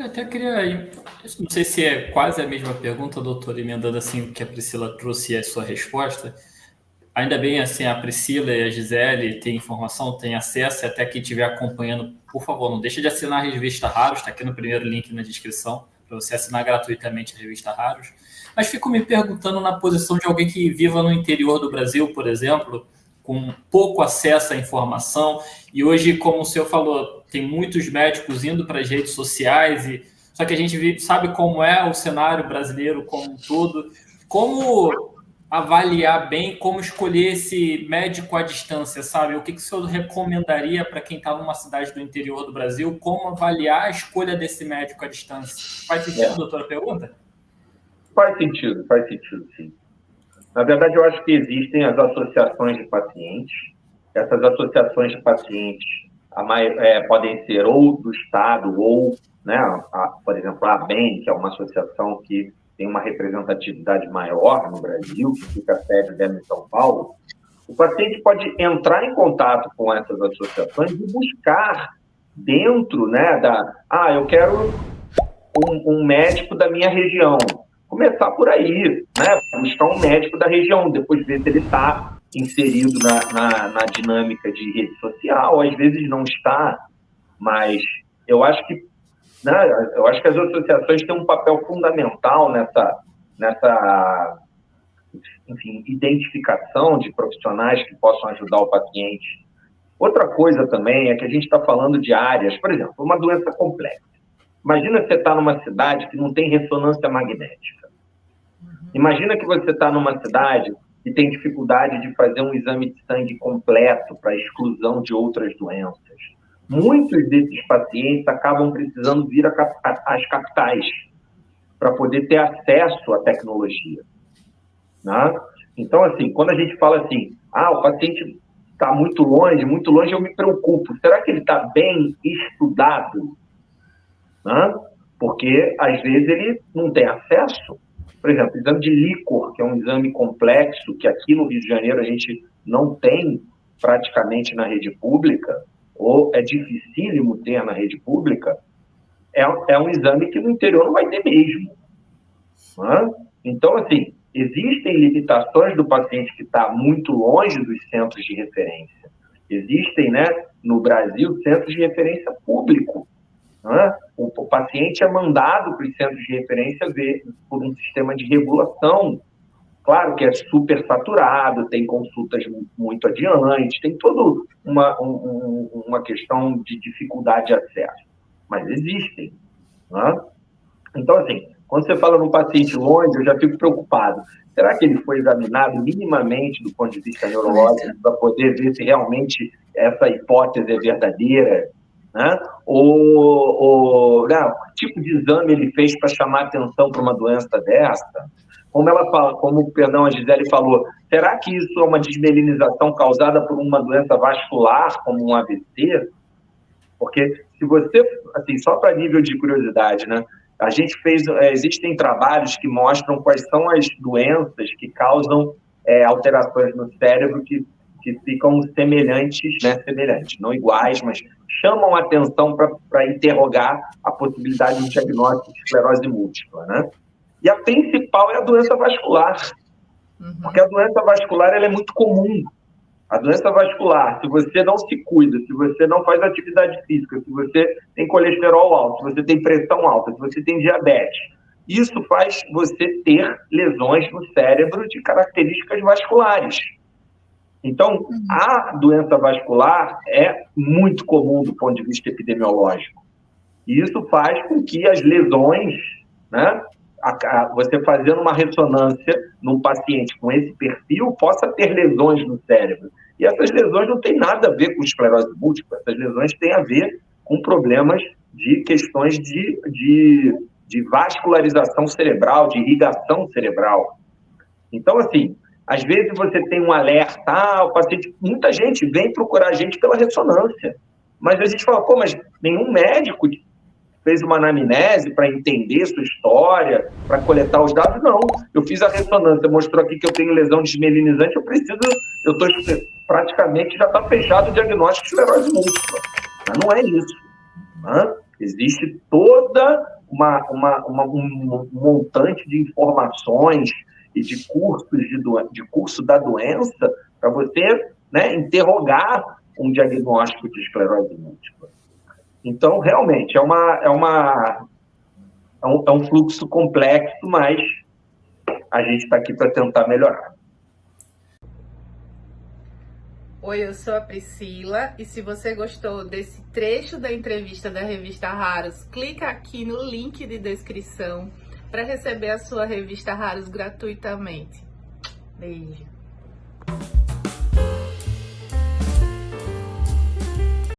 Eu até queria, não sei se é quase a mesma pergunta, doutor, emendando assim o que a Priscila trouxe e a sua resposta. Ainda bem, assim, a Priscila e a Gisele têm informação, têm acesso, e até quem estiver acompanhando, por favor, não deixe de assinar a revista Raros, está aqui no primeiro link na descrição, para você assinar gratuitamente a revista Raros. Mas fico me perguntando na posição de alguém que viva no interior do Brasil, por exemplo, com pouco acesso à informação, e hoje, como o senhor falou, tem muitos médicos indo para as redes sociais, só que a gente sabe como é o cenário brasileiro como um todo. Como avaliar bem, como escolher esse médico à distância, sabe? O que o senhor recomendaria para quem está numa cidade do interior do Brasil? Como avaliar a escolha desse médico à distância? Faz sentido, doutora, a pergunta? Faz sentido, sim. Na verdade, eu acho que existem as associações de pacientes. Essas associações de pacientes podem ser ou do Estado ou, né, por exemplo, a ABEM, que é uma associação que tem uma representatividade maior no Brasil, que fica sede dela em São Paulo. O paciente pode entrar em contato com essas associações e buscar dentro, né, eu quero um médico da minha região. Começar por aí, né? Buscar um médico da região, depois ver se ele está inserido na dinâmica de rede social. Às vezes não está, mas eu acho que, né, eu acho que as associações têm um papel fundamental nessa enfim, identificação de profissionais que possam ajudar o paciente. Outra coisa também é que a gente está falando de áreas, por exemplo, uma doença complexa. Imagina que você está numa cidade que não tem ressonância magnética. Imagina que você está numa cidade que tem dificuldade de fazer um exame de sangue completo para exclusão de outras doenças. Muitos desses pacientes acabam precisando vir às capitais para poder ter acesso à tecnologia. Né? Então, assim, quando a gente fala assim, o paciente está muito longe, eu me preocupo. Será que ele está bem estudado? Né? Porque, às vezes, ele não tem acesso. Por exemplo, o exame de líquor, que é um exame complexo, que aqui no Rio de Janeiro a gente não tem praticamente na rede pública, ou é dificílimo ter na rede pública, é um exame que no interior não vai ter mesmo. Né? Então, assim, existem limitações do paciente que está muito longe dos centros de referência. Existem, né, no Brasil, centros de referência público. Né? O paciente é mandado para os centros de referência por um sistema de regulação. Claro que é super saturado, tem consultas muito adiante, tem toda uma questão de dificuldade de acesso. Mas existem. Né? Então, assim, quando você fala num paciente longe, eu já fico preocupado. Será que ele foi examinado minimamente do ponto de vista neurológico para poder ver se realmente essa hipótese é verdadeira? Né? Ou não, que tipo de exame ele fez para chamar atenção para uma doença dessa? Como a Gisele falou, será que isso é uma desmelinização causada por uma doença vascular, como um AVC? Porque se você, assim, só para nível de curiosidade, né? A gente existem trabalhos que mostram quais são as doenças que causam alterações no cérebro que ficam semelhantes, não iguais, mas chamam a atenção para interrogar a possibilidade de um diagnóstico de esclerose múltipla, né? E a principal é a doença vascular, porque a doença vascular ela é muito comum. A doença vascular, se você não se cuida, se você não faz atividade física, se você tem colesterol alto, se você tem pressão alta, se você tem diabetes, isso faz você ter lesões no cérebro de características vasculares. Então, a doença vascular é muito comum do ponto de vista epidemiológico. E isso faz com que as lesões, né, você fazendo uma ressonância num paciente com esse perfil, possa ter lesões no cérebro. E essas lesões não têm nada a ver com esclerose múltipla, essas lesões têm a ver com problemas de questões de vascularização cerebral, de irrigação cerebral. Então, assim, às vezes você tem um alerta, o paciente, muita gente vem procurar a gente pela ressonância, mas a gente fala, mas nenhum médico fez uma anamnese para entender sua história, para coletar os dados? Não, eu fiz a ressonância, mostrou aqui que eu tenho lesão desmelinizante, praticamente já está fechado o diagnóstico de esclerose múltipla. Mas não é isso. Né? Existe toda um montante de informações e de cursos de curso da doença para você, né, interrogar um diagnóstico de esclerose múltipla. Então, realmente, é um fluxo complexo, mas a gente está aqui para tentar melhorar. Oi, eu sou a Priscila e se você gostou desse trecho da entrevista da revista Raros, clica aqui no link de descrição para receber a sua revista Raros gratuitamente. Beijo!